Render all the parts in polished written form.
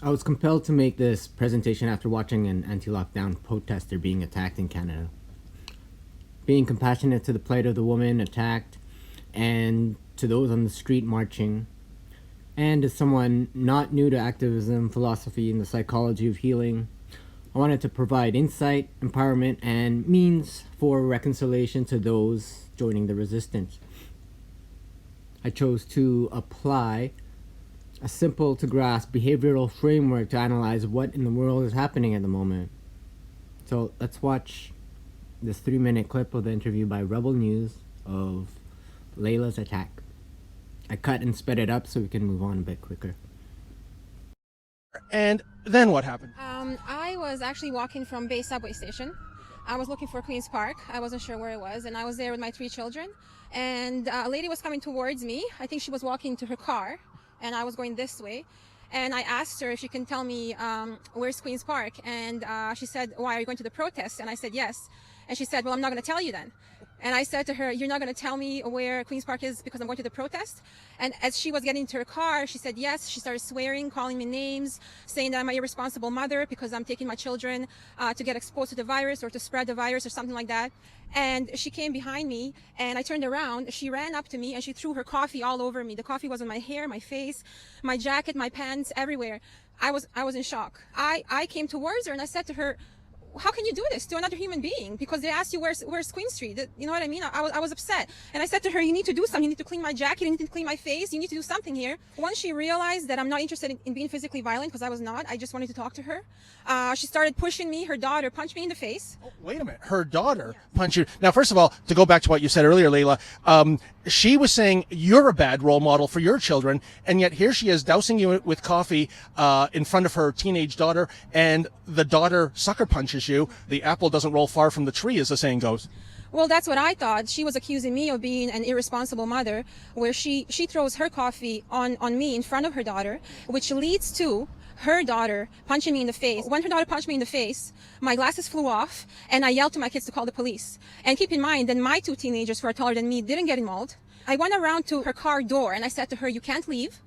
I was compelled to make this presentation after watching an anti-lockdown protester being attacked in Canada. Being compassionate to the plight of the woman attacked and to those on the street marching, and as someone not new to activism, philosophy, and the psychology of healing, I wanted to provide insight, empowerment, and means for reconciliation to those joining the resistance. I chose to apply a simple to grasp behavioral framework to analyze what in the world is happening at the moment. So let's watch this 3-minute clip of the interview by Rebel News of LEjla's attack. I cut and sped it up so we can move on a bit quicker. And then what happened? I was actually walking from Bay Subway Station. I was looking for Queen's Park. I wasn't sure where it was, and I was there with my 3 children. And a lady was coming towards me. I think she was walking to her car, and I was going this way. And I asked her if she can tell me where's Queen's Park. And she said, why, are you going to the protest? And I said, yes. And she said, well, I'm not going to tell you then. And I said to her, you're not going to tell me where Queen's Park is because I'm going to the protest? And as she was getting into her car, she said yes. She started swearing, calling me names, saying that I'm an irresponsible mother because I'm taking my children to get exposed to the virus or to spread the virus or something like that. And she came behind me and I turned around. She ran up to me and she threw her coffee all over me. The coffee was on my hair, my face, my jacket, my pants, everywhere. I was in shock. I came towards her and I said to her, how can you do this to another human being? Because they asked you where's Queen Street. You know what I mean? I was upset. And I said to her, you need to do something. You need to clean my jacket. You need to clean my face. You need to do something here. Once she realized that I'm not interested in being physically violent, because I was not, I just wanted to talk to her. She started pushing me. Her daughter punched me in the face. Oh, wait a minute. Her daughter punched you. Now, first of all, to go back to what you said earlier, LEjla, she was saying you're a bad role model for your children, and yet here she is dousing you with coffee in front of her teenage daughter, and the daughter sucker punches you. The apple doesn't roll far from the tree, as the saying goes. Well, that's what I thought. She was accusing me of being an irresponsible mother, where she throws her coffee on me in front of her daughter, which leads to her daughter punching me in the face. When her daughter punched me in the face, my glasses flew off, and I yelled to my kids to call the police. And keep in mind that my 2 teenagers who are taller than me didn't get involved. I went around to her car door, and I said to her, you can't leave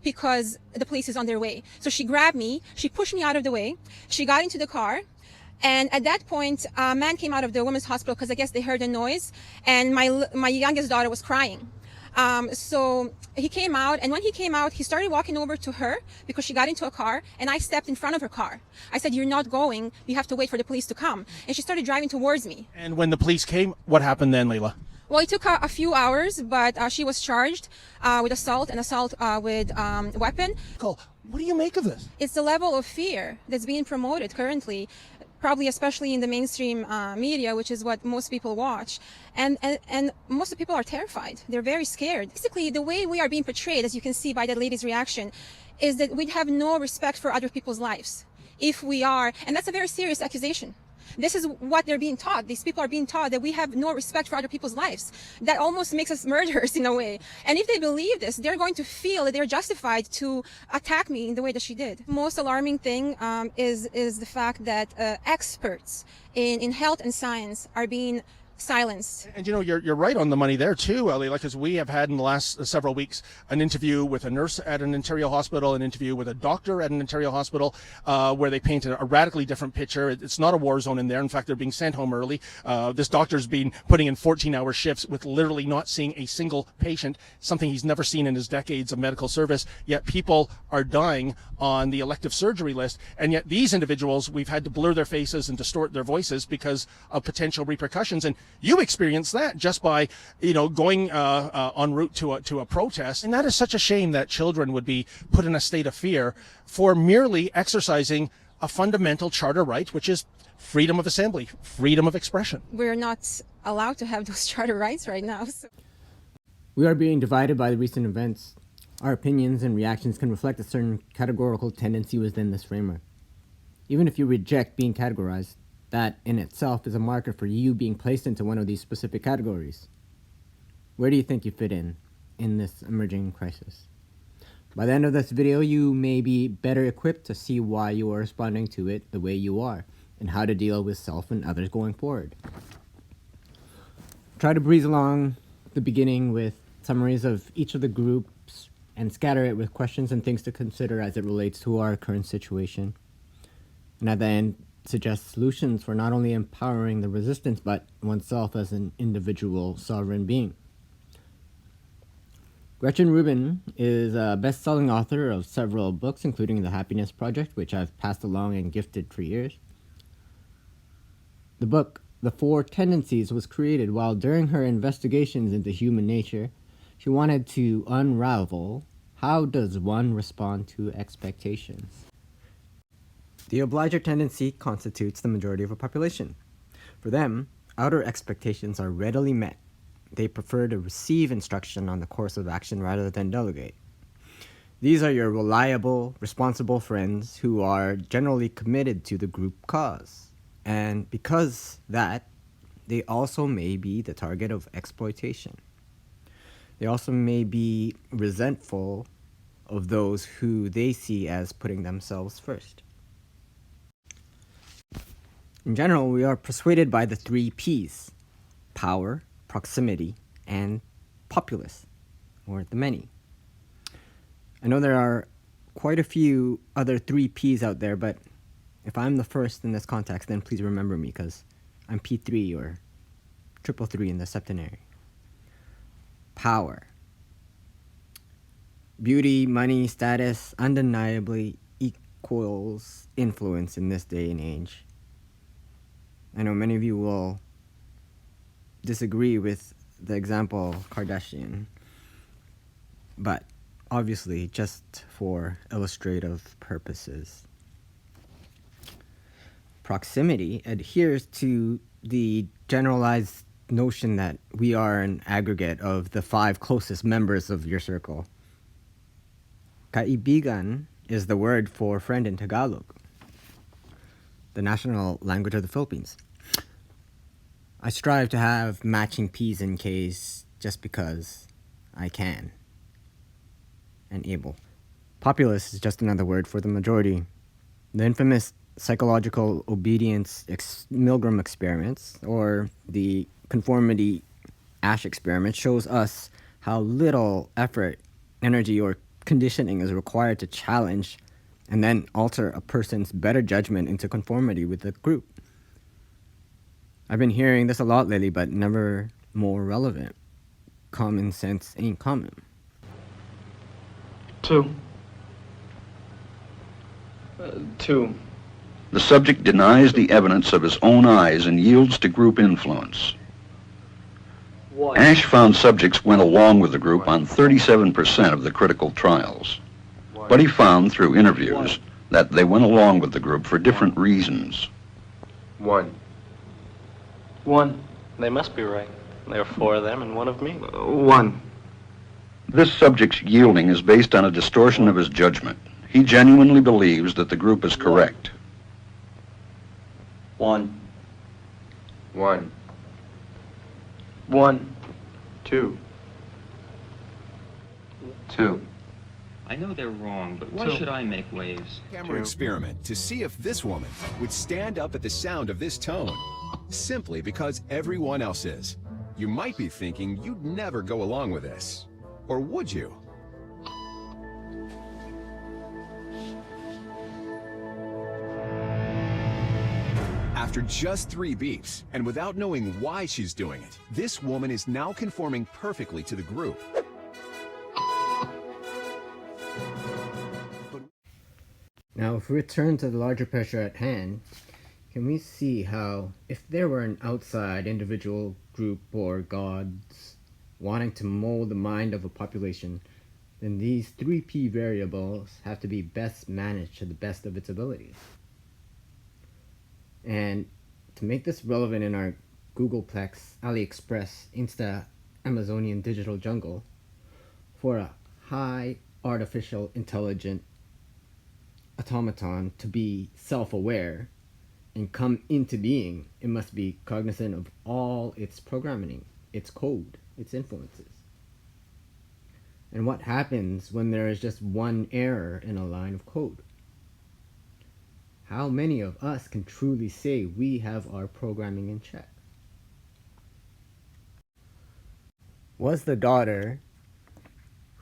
because the police is on their way. So she grabbed me, she pushed me out of the way, she got into the car, and at that point, a man came out of the women's hospital because I guess they heard a noise, and my youngest daughter was crying. So he came out, and when he came out, he started walking over to her because she got into a car, and I stepped in front of her car. I said, you're not going, you have to wait for the police to come. And she started driving towards me. And when the police came, what happened then, LEjla? Well, it took a few hours, but she was charged with assault and assault with weapon. What do you make of this? It's the level of fear that's being promoted currently, probably especially in the mainstream media, which is what most people watch. And most of the people are terrified. They're very scared. Basically, the way we are being portrayed, as you can see by that lady's reaction, is that we have no respect for other people's lives. If we are, and that's a very serious accusation. This is what they're being taught. These people are being taught that we have no respect for other people's lives. That almost makes us murderers in a way. And if they believe this, they're going to feel that they're justified to attack me in the way that she did. Most alarming thing is the fact that experts in health and science are being silenced. And you know, you're right on the money there too, LEjla, because we have had in the last several weeks an interview with a nurse at an Ontario hospital, an interview with a doctor at an Ontario hospital, where they painted a radically different picture. It's not a war zone in there. In fact, they're being sent home early. This doctor's been putting in 14-hour shifts with literally not seeing a single patient, something he's never seen in his decades of medical service, yet people are dying on the elective surgery list. And yet these individuals, we've had to blur their faces and distort their voices because of potential repercussions. And you experienced that just by, going en route to a protest. And that is such a shame that children would be put in a state of fear for merely exercising a fundamental charter right, which is freedom of assembly, freedom of expression. We're not allowed to have those charter rights right now. So. We are being divided by the recent events. Our opinions and reactions can reflect a certain categorical tendency within this framework. Even if you reject being categorized, that in itself is a marker for you being placed into one of these specific categories. Where do you think you fit in this emerging crisis? By the end of this video, you may be better equipped to see why you are responding to it the way you are, and how to deal with self and others going forward. Try to breeze along the beginning with summaries of each of the groups and scatter it with questions and things to consider as it relates to our current situation. And at the end, suggest solutions for not only empowering the resistance, but oneself as an individual sovereign being. Gretchen Rubin is a best-selling author of several books, including The Happiness Project, which I've passed along and gifted for years. The book, The Four Tendencies, was created while during her investigations into human nature, she wanted to unravel how does one respond to expectations. The obliger tendency constitutes the majority of a population. For them, outer expectations are readily met. They prefer to receive instruction on the course of action rather than delegate. These are your reliable, responsible friends who are generally committed to the group cause. And because that, they also may be the target of exploitation. They also may be resentful of those who they see as putting themselves first. In general, we are persuaded by the 3 P's: power, proximity, and populace, or the many. I know there are quite a few other 3 P's out there, but if I'm the first in this context, then please remember me, because I'm P3 or 333 in the septenary. Power. Beauty, money, status undeniably equals influence in this day and age. I know many of you will disagree with the example Kardashian, but obviously just for illustrative purposes. Proximity adheres to the generalized notion that we are an aggregate of the 5 closest members of your circle. Kaibigan is the word for friend in Tagalog, the national language of the Philippines. I strive to have matching P's and K's just because I can and able. Populace is just another word for the majority. The infamous psychological obedience Milgram experiments, or the Conformity Ash Experiment, shows us how little effort, energy, or conditioning is required to challenge and then alter a person's better judgment into conformity with the group. I've been hearing this a lot lately, but never more relevant. Common sense ain't common. 2. 2. The subject denies the evidence of his own eyes and yields to group influence. 1. Ash found subjects went along with the group on 37% of the critical trials. But he found through interviews that they went along with the group for different reasons. 1. They must be right. There are 4 of them and 1 of me. 1. This subject's yielding is based on a distortion of his judgment. He genuinely believes that the group is correct. 1. 2. 2. I know they're wrong, but why should I make waves? Camera experiment to see if this woman would stand up at the sound of this tone, simply because everyone else is. You might be thinking you'd never go along with this. Or would you? After just 3 beeps, and without knowing why she's doing it, this woman is now conforming perfectly to the group. Now, if we return to the larger picture at hand, can we see how, if there were an outside individual, group, or gods wanting to mold the mind of a population, then these 3 P variables have to be best managed to the best of its abilities. And to make this relevant in our Googleplex, AliExpress, Insta, Amazonian digital jungle, for a high artificial intelligent automaton to be self-aware and come into being, it must be cognizant of all its programming, its code, its influences. And what happens when there is just one error in a line of code? How many of us can truly say we have our programming in check? Was the daughter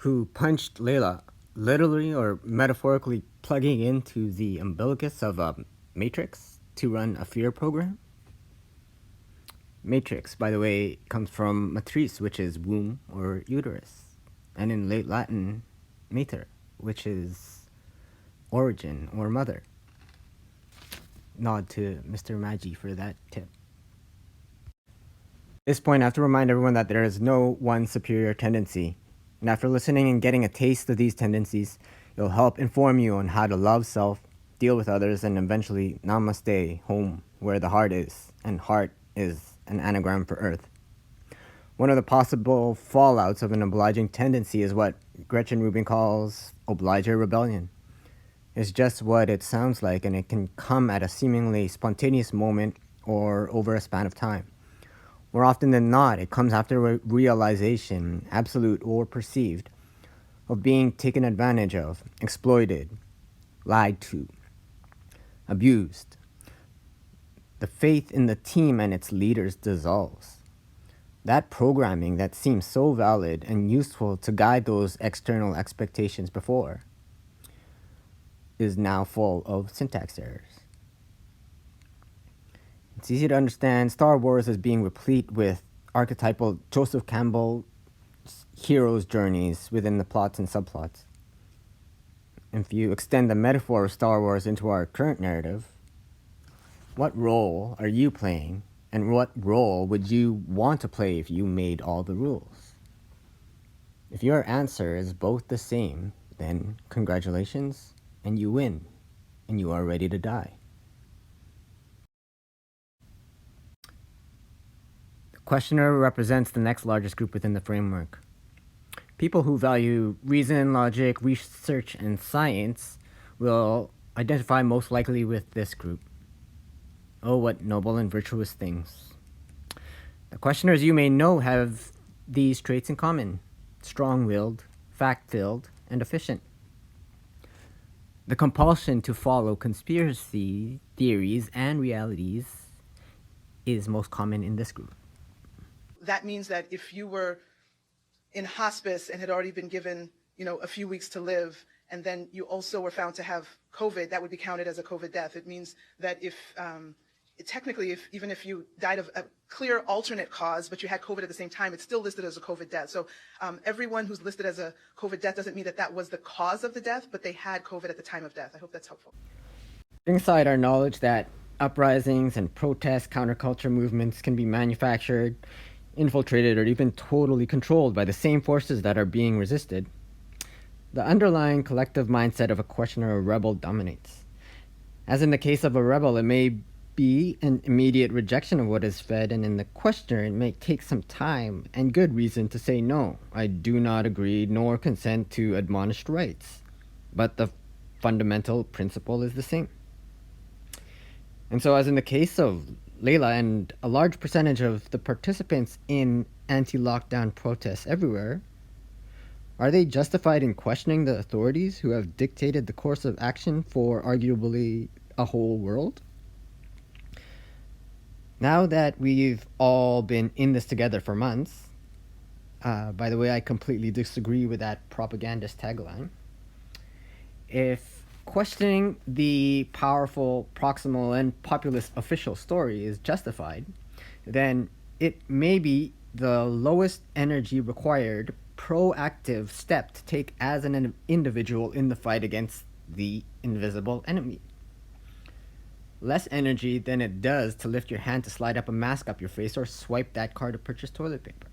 who punched LEjla, literally or metaphorically plugging into the umbilicus of a matrix to run a fear program. Matrix, by the way, comes from matrice, which is womb or uterus, and in late Latin, mater, which is origin or mother. Nod to Mr. Maggi for that tip. At this point, I have to remind everyone that there is no one superior tendency, and after listening and getting a taste of these tendencies, it'll help inform you on how to love self, deal with others, and eventually namaste, home, where the heart is, and heart is an anagram for earth. One of the possible fallouts of an obliging tendency is what Gretchen Rubin calls obliger rebellion. It's just what it sounds like, and it can come at a seemingly spontaneous moment or over a span of time. More often than not, it comes after a realization, absolute or perceived, of being taken advantage of, exploited, lied to, abused. The faith in the team and its leaders dissolves. That programming that seems so valid and useful to guide those external expectations before is now full of syntax errors. It's easy to understand Star Wars as being replete with archetypal Joseph Campbell heroes' journeys within the plots and subplots. If you extend the metaphor of Star Wars into our current narrative, what role are you playing, and what role would you want to play if you made all the rules? If your answer is both the same, then congratulations, and you win, and you are ready to die. The questioner represents the next largest group within the framework. People who value reason, logic, research, and science will identify most likely with this group. Oh, what noble and virtuous things. The questioners, you may know, have these traits in common: strong-willed, fact-filled, and efficient. The compulsion to follow conspiracy theories and realities is most common in this group. That means that if you were in hospice and had already been given, a few weeks to live, and then you also were found to have COVID, that would be counted as a COVID death. It means that even if you died of a clear alternate cause, but you had COVID at the same time, it's still listed as a COVID death. So everyone who's listed as a COVID death doesn't mean that that was the cause of the death, but they had COVID at the time of death. I hope that's helpful. Inside our knowledge that uprisings and protest counterculture movements can be manufactured, infiltrated, or even totally controlled by the same forces that are being resisted, the underlying collective mindset of a questioner or rebel dominates. As in the case of a rebel, it may be an immediate rejection of what is fed, and in the questioner, it may take some time and good reason to say, no, I do not agree nor consent to admonished rights. But the fundamental principle is the same. And so, as in the case of LEjla and a large percentage of the participants in anti-lockdown protests everywhere, are they justified in questioning the authorities who have dictated the course of action for arguably a whole world? Now that we've all been in this together for months, by the way, I completely disagree with that propagandist tagline. If questioning the powerful, proximal, and populist official story is justified, then it may be the lowest energy required proactive step to take as an individual in the fight against the invisible enemy. Less energy than it does to lift your hand to slide up a mask up your face or swipe that card to purchase toilet paper.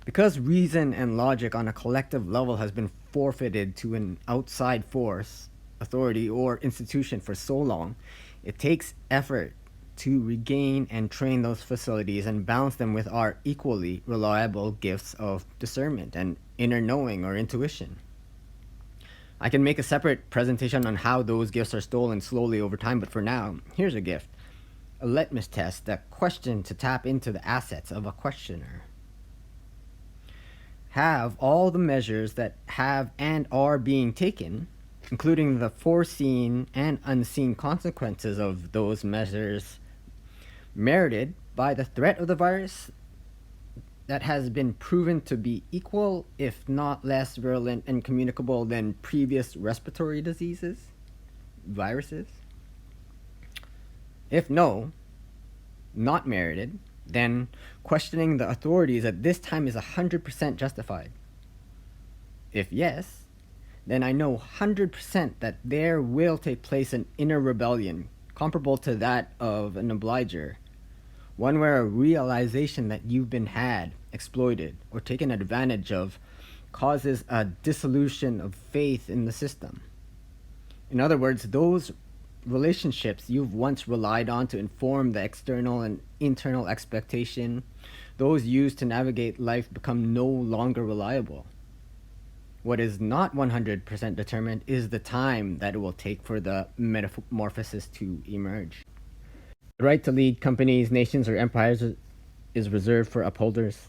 Because reason and logic on a collective level has been forfeited to an outside force, authority, or institution for so long, it takes effort to regain and train those facilities and balance them with our equally reliable gifts of discernment and inner knowing or intuition. I can make a separate presentation on how those gifts are stolen slowly over time, but for now, here's a gift. A litmus test, a question to tap into the assets of a questioner. Have all the measures that have and are being taken, including the foreseen and unseen consequences of those measures, merited by the threat of the virus, that has been proven to be equal, if not less virulent and communicable than previous respiratory diseases, viruses? If no, not merited, then questioning the authorities at this time is 100% justified. If yes, then I know 100% that there will take place an inner rebellion comparable to that of an obliger, one where a realization that you've been had, exploited, or taken advantage of causes a dissolution of faith in the system. In other words, those relationships you've once relied on to inform the external and internal expectation, those used to navigate life, become no longer reliable. What is not 100% determined is the time that it will take for the metamorphosis to emerge. The right to lead companies, nations, or empires is reserved for upholders.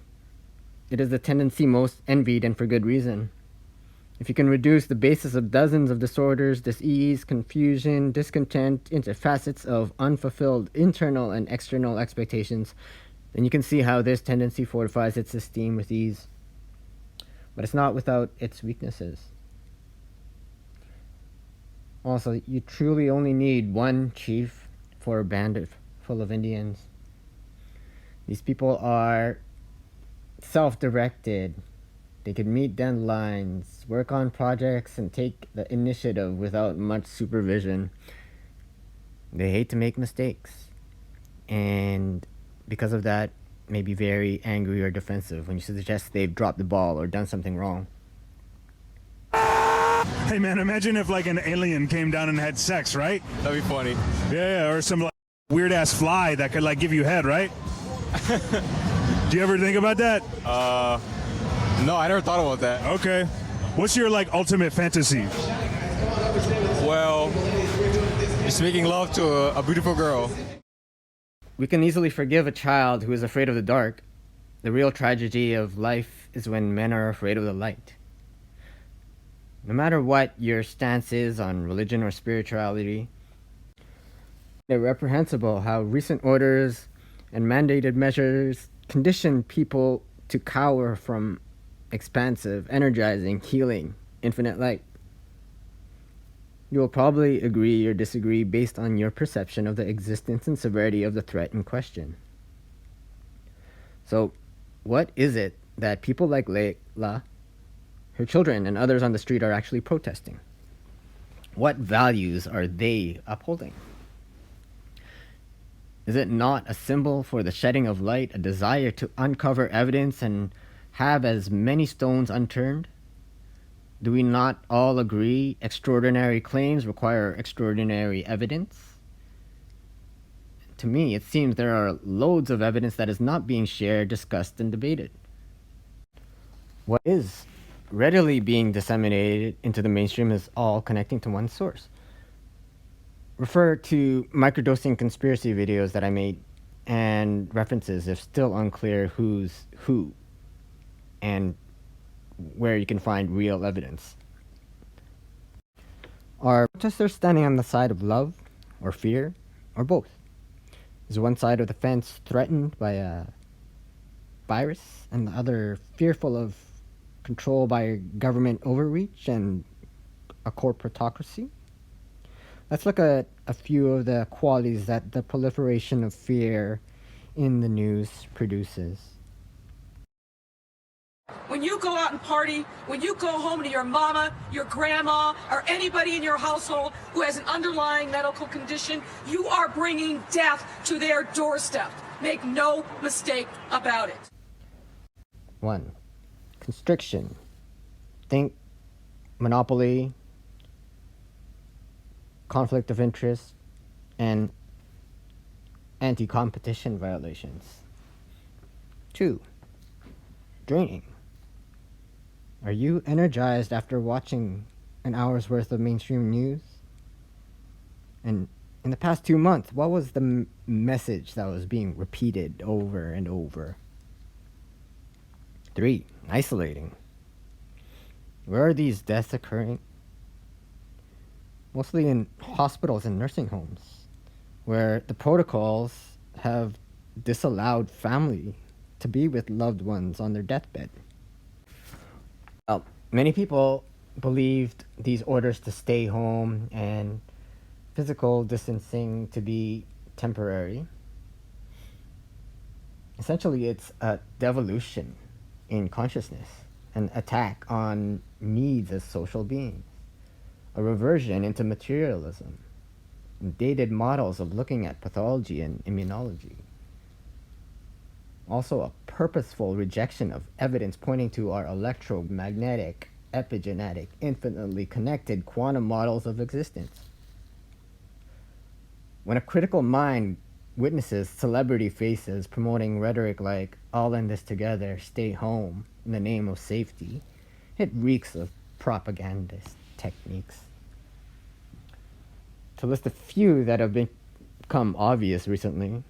It is the tendency most envied, and for good reason. If you can reduce the basis of dozens of disorders, dis-ease, confusion, discontent into facets of unfulfilled internal and external expectations, then you can see how this tendency fortifies its esteem with ease. But it's not without its weaknesses. Also, you truly only need one chief for a band full of Indians. These people are self-directed. They could meet deadlines, work on projects, and take the initiative without much supervision. They hate to make mistakes. And because of that, may be very angry or defensive when you suggest they've dropped the ball or done something wrong. Hey man, imagine if like an alien came down and had sex, right? That'd be funny. Yeah, or some like weird ass fly that could like give you head, right? Do you ever think about that? No, I never thought about that. Okay. What's your like ultimate fantasy? Well, just making love to a beautiful girl. We can easily forgive a child who is afraid of the dark. The real tragedy of life is when men are afraid of the light. No matter what your stance is on religion or spirituality, it's reprehensible how recent orders and mandated measures condition people to cower from expansive, energizing, healing, infinite light. You will probably agree or disagree based on your perception of the existence and severity of the threat in question. So, what is it that people like LEjla, her children, and others on the street are actually protesting? What values are they upholding? Is it not a symbol for the shedding of light, a desire to uncover evidence and have as many stones unturned? Do we not all agree extraordinary claims require extraordinary evidence? To me, it seems there are loads of evidence that is not being shared, discussed, and debated. What is readily being disseminated into the mainstream is all connecting to one source. Refer to microdosing conspiracy videos that I made and references if still unclear who's who and where you can find real evidence. Are protesters standing on the side of love or fear or both? Is one side of the fence threatened by a virus and the other fearful of control by government overreach and a corporatocracy? Let's look at a few of the qualities that the proliferation of fear in the news produces. When you go out and party, when you go home to your mama, your grandma, or anybody in your household who has an underlying medical condition, you are bringing death to their doorstep. Make no mistake about it. 1. Constriction. Think monopoly, conflict of interest, and anti-competition violations. 2. Draining. Are you energized after watching an hour's worth of mainstream news? And in the past 2 months, what was the message that was being repeated over and over? 3. Isolating. Where are these deaths occurring? Mostly in hospitals and nursing homes, where the protocols have disallowed family to be with loved ones on their deathbed. Well, many people believed these orders to stay home and physical distancing to be temporary. Essentially, it's a devolution in consciousness, an attack on needs as social beings, a reversion into materialism, dated models of looking at pathology and immunology. Also, a purposeful rejection of evidence pointing to our electromagnetic, epigenetic, infinitely connected quantum models of existence. When a critical mind witnesses celebrity faces promoting rhetoric like, all in this together, stay home, in the name of safety, it reeks of propagandist techniques. To list a few that have become obvious recently,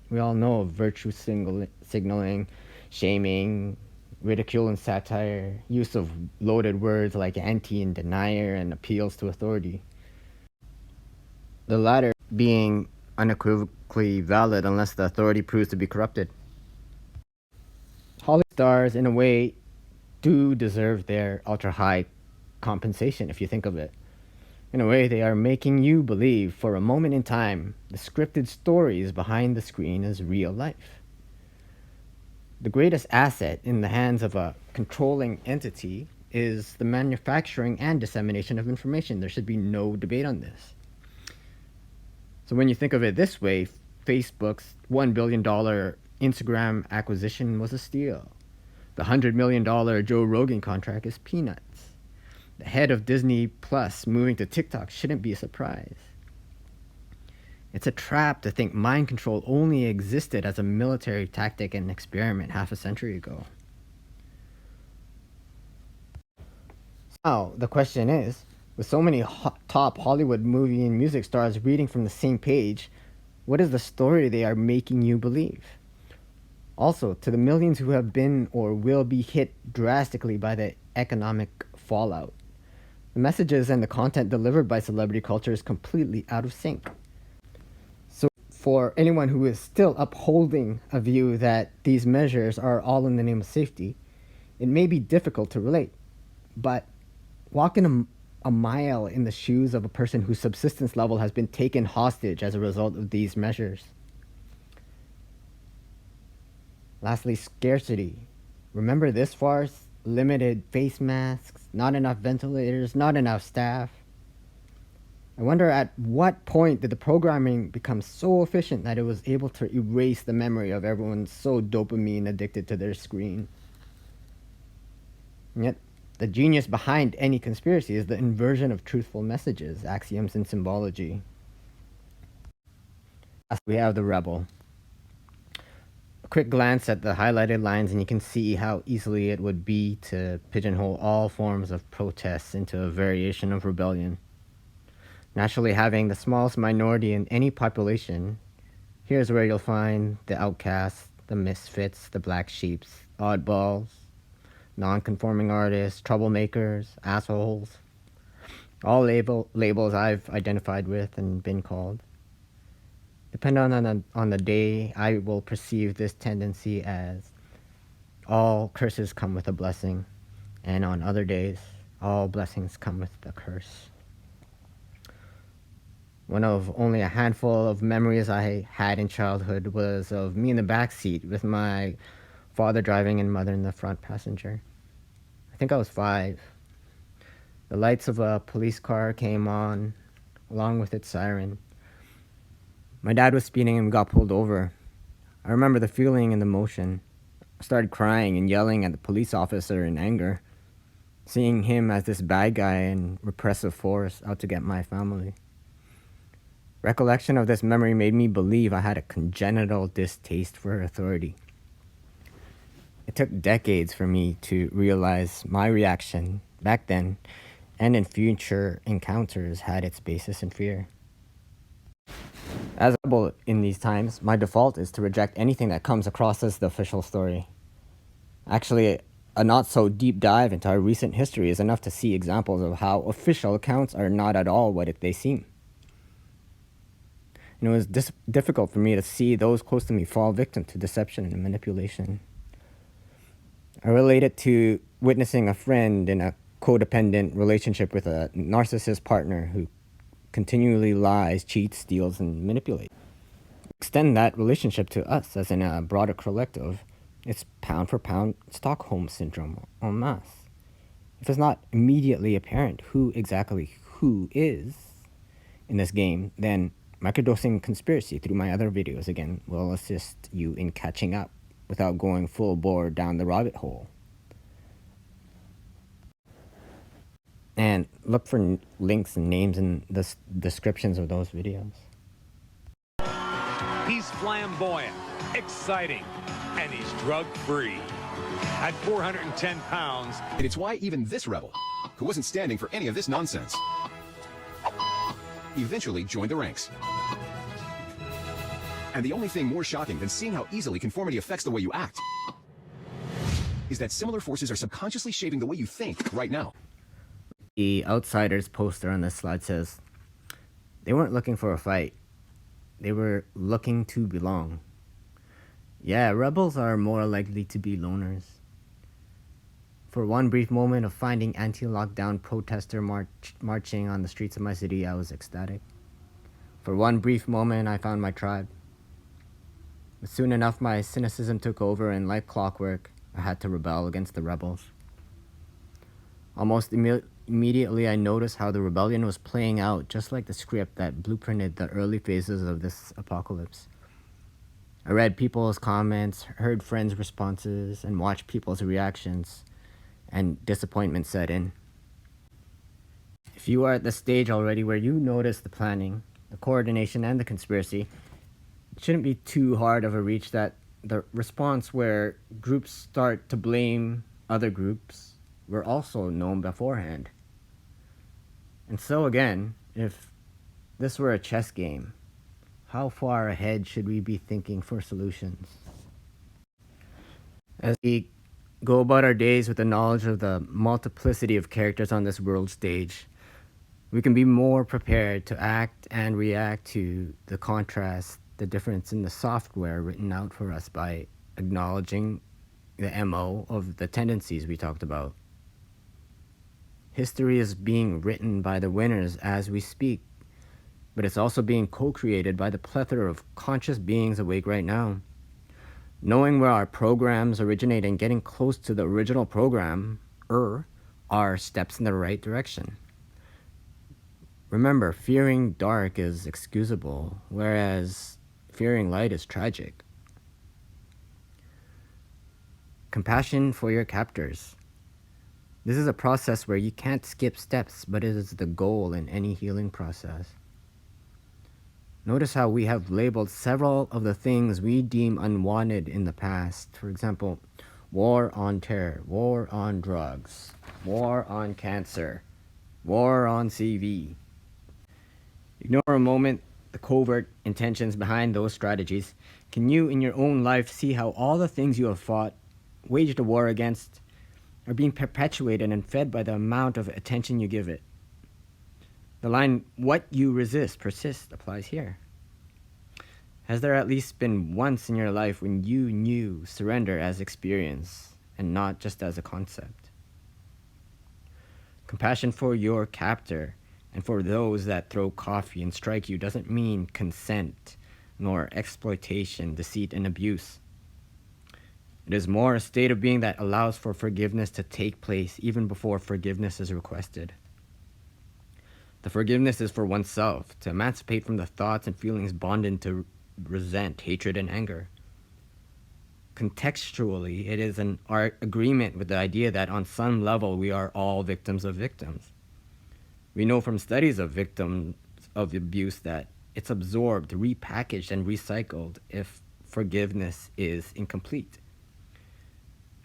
we all know of virtue signaling, shaming, ridicule and satire, use of loaded words like anti and denier, and appeals to authority. The latter being unequivocally valid unless the authority proves to be corrupted. Hollywood stars, in a way, do deserve their ultra-high compensation, if you think of it. In a way, they are making you believe, for a moment in time, the scripted stories behind the screen is real life. The greatest asset in the hands of a controlling entity is the manufacturing and dissemination of information. There should be no debate on this. So when you think of it this way, Facebook's $1 billion Instagram acquisition was a steal. The $100 million Joe Rogan contract is peanuts. The head of Disney Plus moving to TikTok shouldn't be a surprise. It's a trap to think mind control only existed as a military tactic and experiment half a century ago. Now, the question is, with so many top Hollywood movie and music stars reading from the same page, what is the story they are making you believe? Also, to the millions who have been or will be hit drastically by the economic fallout, the messages and the content delivered by celebrity culture is completely out of sync. So for anyone who is still upholding a view that these measures are all in the name of safety, it may be difficult to relate, but walking a mile in the shoes of a person whose subsistence level has been taken hostage as a result of these measures. Lastly, scarcity. Remember this farce? Limited face masks, not enough ventilators, not enough staff. I wonder at what point did the programming become so efficient that it was able to erase the memory of everyone so dopamine addicted to their screen. And yet, the genius behind any conspiracy is the inversion of truthful messages, axioms, and symbology. Last, we have the rebel. A quick glance at the highlighted lines and you can see how easily it would be to pigeonhole all forms of protests into a variation of rebellion. Naturally, having the smallest minority in any population, here's where you'll find the outcasts, the misfits, the black sheeps, oddballs, non-conforming artists, troublemakers, assholes, all labels I've identified with and been called. Depending on the day, I will perceive this tendency as all curses come with a blessing, and on other days, all blessings come with a curse. One of only a handful of memories I had in childhood was of me in the back seat with my father driving and mother in the front passenger. I think I was 5. The lights of a police car came on, along with its siren. My dad was speeding and got pulled over. I remember the feeling and the motion. I started crying and yelling at the police officer in anger, seeing him as this bad guy and repressive force out to get my family. Recollection of this memory made me believe I had a congenital distaste for authority. It took decades for me to realize my reaction back then and in future encounters had its basis in fear. As a rebel in these times, my default is to reject anything that comes across as the official story. Actually, a not-so-deep dive into our recent history is enough to see examples of how official accounts are not at all what they seem. And it was difficult for me to see those close to me fall victim to deception and manipulation. I related to witnessing a friend in a codependent relationship with a narcissist partner who continually lies, cheats, steals, and manipulates. Extend that relationship to us as in a broader collective. It's pound for pound Stockholm syndrome en masse. If it's not immediately apparent who exactly who is in this game, then microdosing conspiracy through my other videos again will assist you in catching up without going full bore down the rabbit hole. And look for links and names in the descriptions of those videos. He's flamboyant, exciting, and he's drug-free. At 410 pounds. And it's why even this rebel, who wasn't standing for any of this nonsense, eventually joined the ranks. And the only thing more shocking than seeing how easily conformity affects the way you act is that similar forces are subconsciously shaping the way you think right now. The Outsiders poster on this slide says, they weren't looking for a fight. They were looking to belong. Yeah, rebels are more likely to be loners. For one brief moment of finding anti-lockdown protester marching on the streets of my city, I was ecstatic. For one brief moment, I found my tribe. But soon enough, my cynicism took over, and like clockwork, I had to rebel against the rebels. Almost immediately, I noticed how the rebellion was playing out, just like the script that blueprinted the early phases of this apocalypse. I read people's comments, heard friends' responses, and watched people's reactions, and disappointment set in. If you are at the stage already where you notice the planning, the coordination, and the conspiracy, it shouldn't be too hard of a reach that the response where groups start to blame other groups were also known beforehand. And so again, if this were a chess game, how far ahead should we be thinking for solutions? As we go about our days with the knowledge of the multiplicity of characters on this world stage, we can be more prepared to act and react to the contrast, the difference in the software written out for us by acknowledging the MO of the tendencies we talked about. History is being written by the winners as we speak, but it's also being co-created by the plethora of conscious beings awake right now. Knowing where our programs originate and getting close to the original program are steps in the right direction. Remember, fearing dark is excusable, whereas fearing light is tragic. Compassion for your captors. This is a process where you can't skip steps, but it is the goal in any healing process. Notice how we have labeled several of the things we deem unwanted in the past. For example, war on terror, war on drugs, war on cancer, war on CV. Ignore a moment the covert intentions behind those strategies. Can you in your own life see how all the things you have fought, waged a war against, are being perpetuated and fed by the amount of attention you give it? The line, what you resist persists, applies here. Has there at least been once in your life when you knew surrender as experience and not just as a concept? Compassion for your captor and for those that throw coffee and strike you doesn't mean consent, nor exploitation, deceit, and abuse. It is more a state of being that allows for forgiveness to take place even before forgiveness is requested. The forgiveness is for oneself, to emancipate from the thoughts and feelings bonded to resent, hatred, and anger. Contextually, it is an agreement with the idea that on some level we are all victims of victims. We know from studies of victims of abuse that it's absorbed, repackaged, and recycled if forgiveness is incomplete.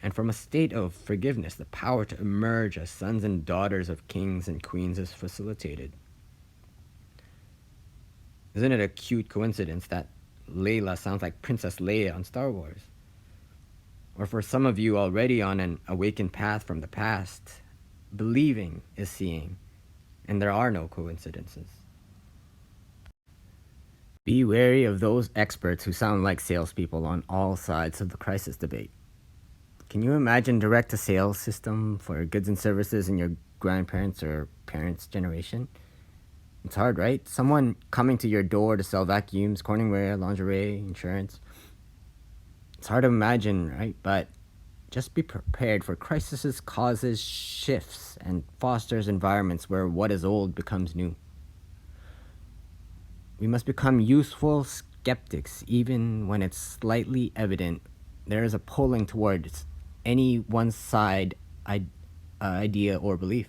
And from a state of forgiveness, the power to emerge as sons and daughters of kings and queens is facilitated. Isn't it a cute coincidence that LEjla sounds like Princess Leia on Star Wars? Or for some of you already on an awakened path from the past, believing is seeing, and there are no coincidences. Be wary of those experts who sound like salespeople on all sides of the crisis debate. Can you imagine direct-to-sales system for goods and services in your grandparents' or parents' generation? It's hard, right? Someone coming to your door to sell vacuums, Corningware, lingerie, insurance. It's hard to imagine, right? But just be prepared, for crisis causes shifts and fosters environments where what is old becomes new. We must become useful skeptics even when it's slightly evident there is a pulling towards any one side idea or belief.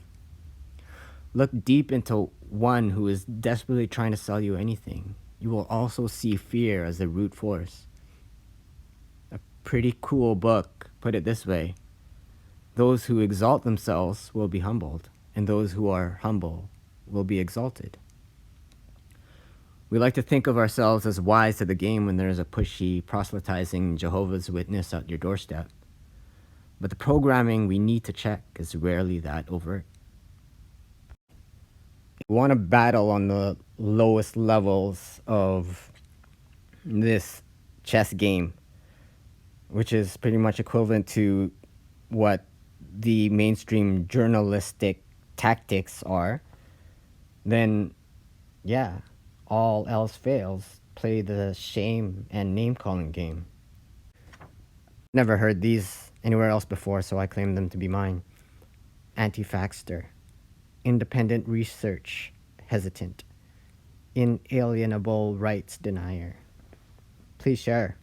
Look deep into one who is desperately trying to sell you anything. You will also see fear as the root force. A pretty cool book put it this way: those who exalt themselves will be humbled, and those who are humble will be exalted. We like to think of ourselves as wise to the game when there is a pushy, proselytizing Jehovah's Witness at your doorstep. But the programming we need to check is rarely that overt. If you want to battle on the lowest levels of this chess game, which is pretty much equivalent to what the mainstream journalistic tactics are, then yeah, all else fails, play the shame and name-calling game. Never heard these anywhere else before, so I claim them to be mine. Anti-faxter, independent research hesitant, inalienable rights denier. Please share.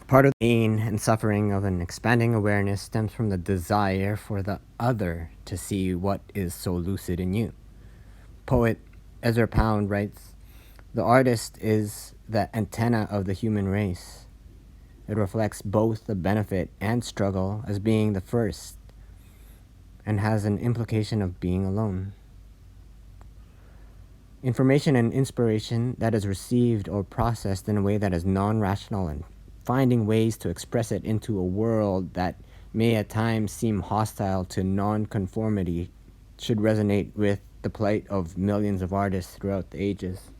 Part of the pain and suffering of an expanding awareness stems from the desire for the other to see what is so lucid in you. Poet Ezra Pound writes, "The artist is the antenna of the human race. It reflects both the benefit and struggle as being the first, and has an implication of being alone. Information and inspiration that is received or processed in a way that is non-rational, and finding ways to express it into a world that may at times seem hostile to non-conformity should resonate with the plight of millions of artists throughout the ages.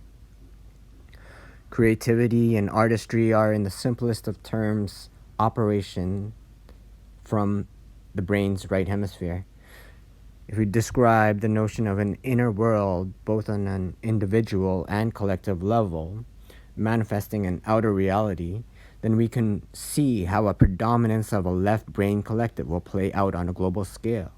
Creativity and artistry are, in the simplest of terms, operation from the brain's right hemisphere. If we describe the notion of an inner world, both on an individual and collective level, manifesting an outer reality, then we can see how a predominance of a left brain collective will play out on a global scale.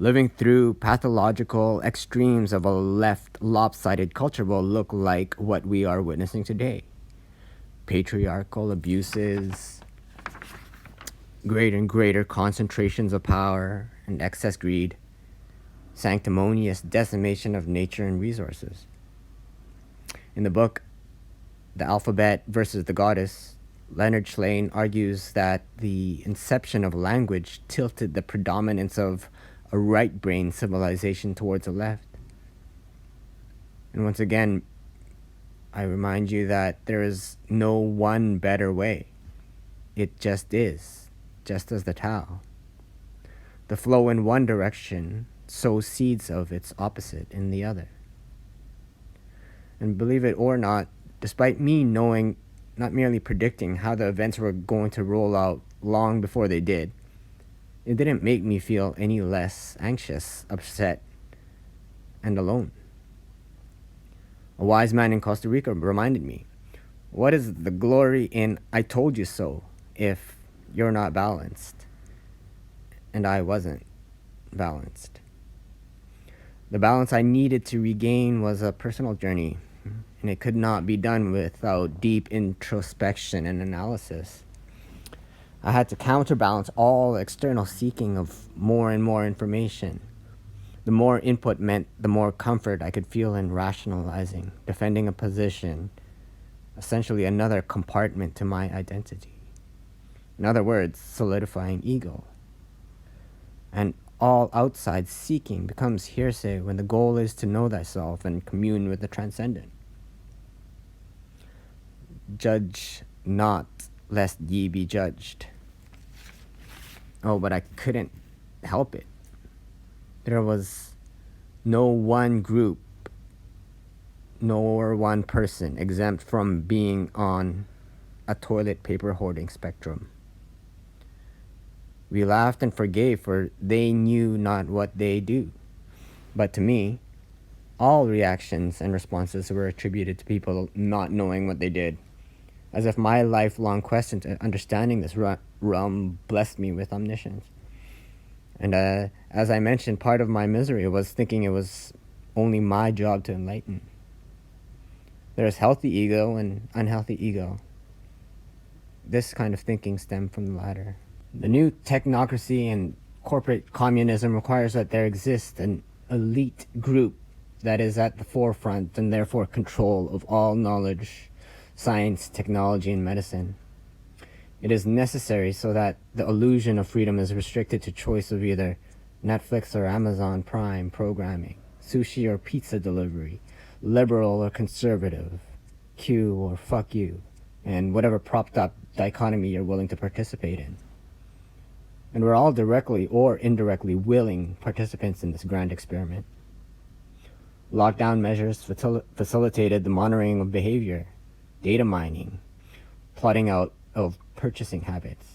Living through pathological extremes of a left lopsided culture will look like what we are witnessing today. Patriarchal abuses, greater and greater concentrations of power and excess greed, sanctimonious decimation of nature and resources. In the book, The Alphabet versus the Goddess, Leonard Shlain argues that the inception of language tilted the predominance of a right brain civilization towards the left. And once again, I remind you that there is no one better way. It just is, just as the Tao. The flow in one direction sows seeds of its opposite in the other. And believe it or not, despite me knowing, not merely predicting, how the events were going to roll out long before they did, it didn't make me feel any less anxious, upset, and alone. A wise man in Costa Rica reminded me, what is the glory in "I told you so" if you're not balanced? And I wasn't balanced. The balance I needed to regain was a personal journey, and it could not be done without deep introspection and analysis. I had to counterbalance all external seeking of more and more information. The more input meant the more comfort I could feel in rationalizing, defending a position, essentially another compartment to my identity. In other words, solidifying ego. And all outside seeking becomes hearsay when the goal is to know thyself and commune with the transcendent. Judge not, lest ye be judged. Oh, but I couldn't help it. There was no one group, nor one person exempt from being on a toilet paper hoarding spectrum. We laughed and forgave, for they knew not what they do. But to me, all reactions and responses were attributed to people not knowing what they did, as if my lifelong quest into understanding this realm blessed me with omniscience. And as I mentioned, part of my misery was thinking it was only my job to enlighten. There's healthy ego and unhealthy ego. This kind of thinking stemmed from the latter. The new technocracy and corporate communism requires that there exists an elite group that is at the forefront and therefore control of all knowledge, science, technology, and medicine. It is necessary so that the illusion of freedom is restricted to choice of either Netflix or Amazon Prime programming, sushi or pizza delivery, liberal or conservative, Q or fuck you, and whatever propped up dichotomy you're willing to participate in. And we're all directly or indirectly willing participants in this grand experiment. Lockdown measures facilitated the monitoring of behavior, data mining, plotting out of purchasing habits.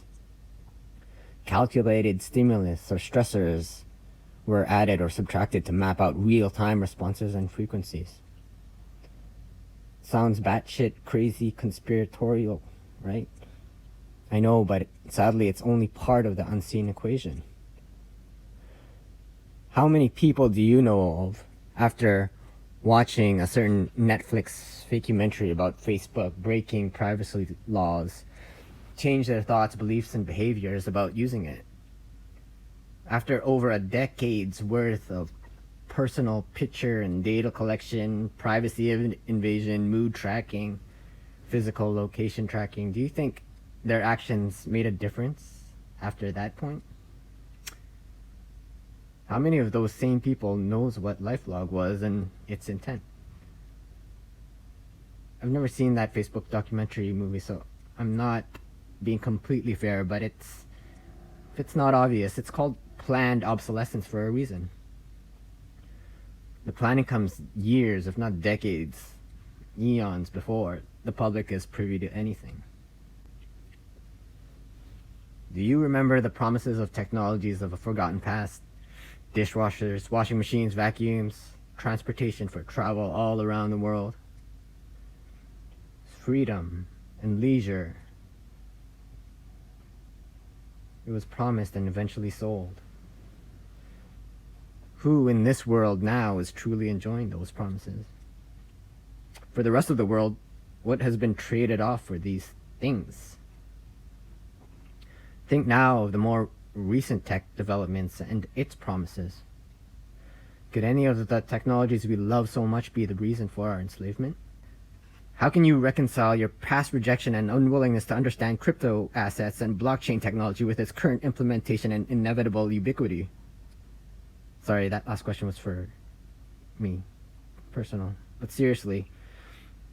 Calculated stimulus or stressors were added or subtracted to map out real-time responses and frequencies. Sounds batshit crazy conspiratorial, right? I know, but sadly it's only part of the unseen equation. How many people do you know of, after watching a certain Netflix documentary about Facebook breaking privacy laws, change their thoughts, beliefs, and behaviors about using it? After over a decade's worth of personal picture and data collection, privacy invasion, mood tracking, physical location tracking, do you think their actions made a difference after that point? How many of those same people knows what LifeLog was and its intent? I've never seen that Facebook documentary movie, so I'm not being completely fair, but if it's not obvious, it's called planned obsolescence for a reason. The planning comes years, if not decades, eons before the public is privy to anything. Do you remember the promises of technologies of a forgotten past? Dishwashers, washing machines, vacuums, transportation for travel all around the world. Freedom and leisure. It was promised and eventually sold. Who in this world now is truly enjoying those promises? For the rest of the world, what has been traded off for these things? Think now of the more recent tech developments and its promises. Could any of the technologies we love so much be the reason for our enslavement? How can you reconcile your past rejection and unwillingness to understand crypto assets and blockchain technology with its current implementation and inevitable ubiquity? Sorry, that last question was for me, personal. But seriously,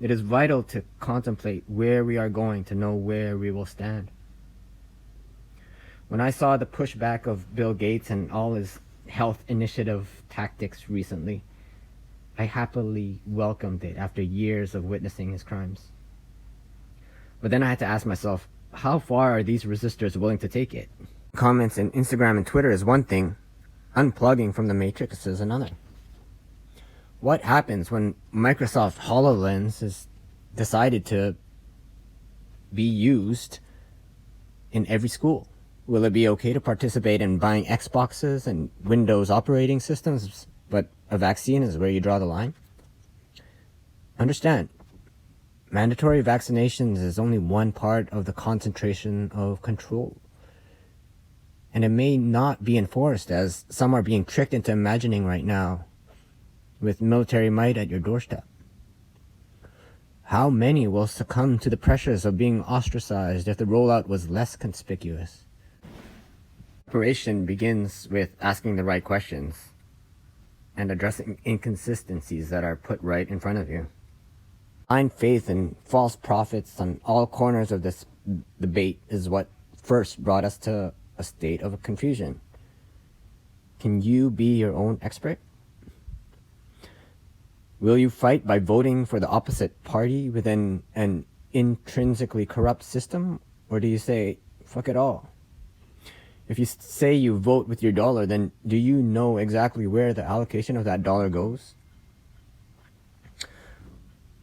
it is vital to contemplate where we are going to know where we will stand. When I saw the pushback of Bill Gates and all his health initiative tactics recently, I happily welcomed it after years of witnessing his crimes. But then I had to ask myself, how far are these resistors willing to take it? Comments in Instagram and Twitter is one thing, unplugging from the matrix is another. What happens when Microsoft HoloLens is decided to be used in every school? Will it be okay to participate in buying Xboxes and Windows operating systems, but a vaccine is where you draw the line? Understand, mandatory vaccinations is only one part of the concentration of control. And it may not be enforced, as some are being tricked into imagining right now, with military might at your doorstep. How many will succumb to the pressures of being ostracized if the rollout was less conspicuous? Preparation begins with asking the right questions and addressing inconsistencies that are put right in front of you. Blind faith in false prophets on all corners of this debate is what first brought us to a state of confusion. Can you be your own expert? Will you fight by voting for the opposite party within an intrinsically corrupt system? Or do you say, fuck it all? If you say you vote with your dollar, then do you know exactly where the allocation of that dollar goes?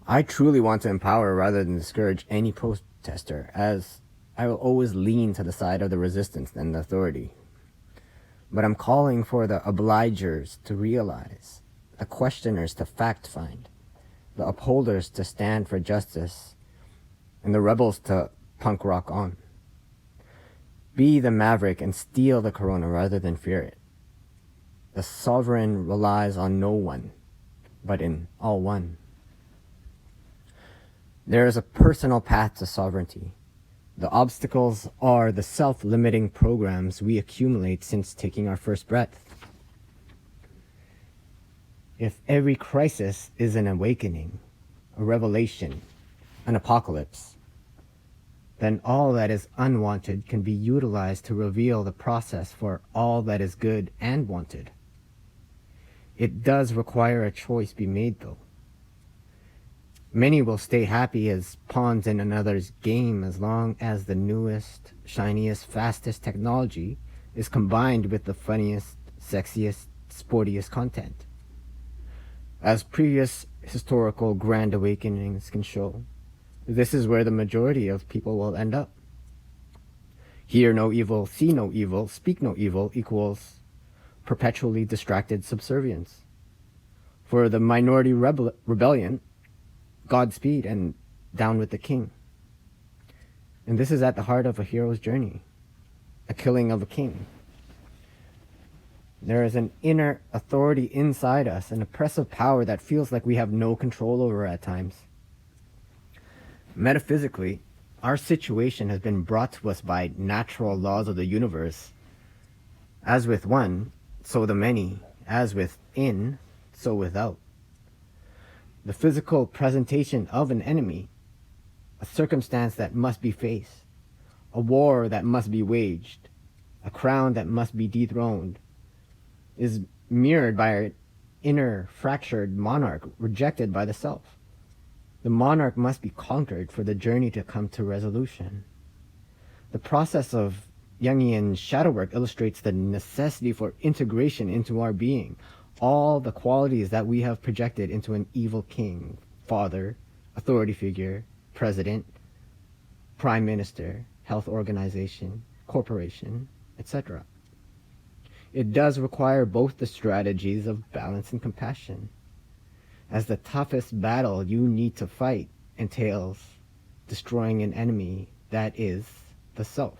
I truly want to empower rather than discourage any protester, as I will always lean to the side of the resistance than the authority. But I'm calling for the obligers to realize, the questioners to fact find, the upholders to stand for justice, and the rebels to punk rock on. Be the maverick and steal the corona rather than fear it. The sovereign relies on no one, but in all one. There is a personal path to sovereignty. The obstacles are the self-limiting programs we accumulate since taking our first breath. If every crisis is an awakening, a revelation, an apocalypse, then all that is unwanted can be utilized to reveal the process for all that is good and wanted. It does require a choice be made, though. Many will stay happy as pawns in another's game as long as the newest, shiniest, fastest technology is combined with the funniest, sexiest, sportiest content. As previous historical grand awakenings can show, this is where the majority of people will end up. Hear no evil, see no evil, speak no evil equals perpetually distracted subservience. For the minority rebellion, Godspeed and down with the king. And this is at the heart of a hero's journey, a killing of a king. There is an inner authority inside us, an oppressive power that feels like we have no control over at times. Metaphysically, our situation has been brought to us by natural laws of the universe. As with one, so the many. As within, so without. The physical presentation of an enemy, a circumstance that must be faced, a war that must be waged, a crown that must be dethroned, is mirrored by an inner fractured monarch rejected by the self. The monarch must be conquered for the journey to come to resolution. The process of Jungian shadow work illustrates the necessity for integration into our being, all the qualities that we have projected into an evil king, father, authority figure, president, prime minister, health organization, corporation, etc. It does require both the strategies of balance and compassion, as the toughest battle you need to fight entails destroying an enemy that is the self.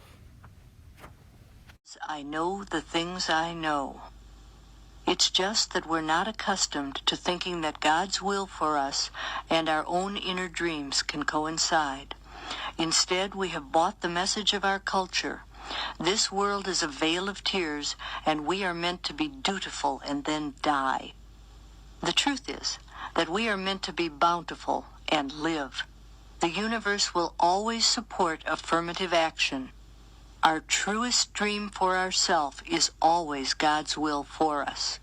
I know the things I know. It's just that we're not accustomed to thinking that God's will for us and our own inner dreams can coincide. Instead, we have bought the message of our culture. This world is a vale of tears, and we are meant to be dutiful and then die. The truth is that we are meant to be bountiful and live. The universe will always support affirmative action. Our truest dream for ourselves is always God's will for us.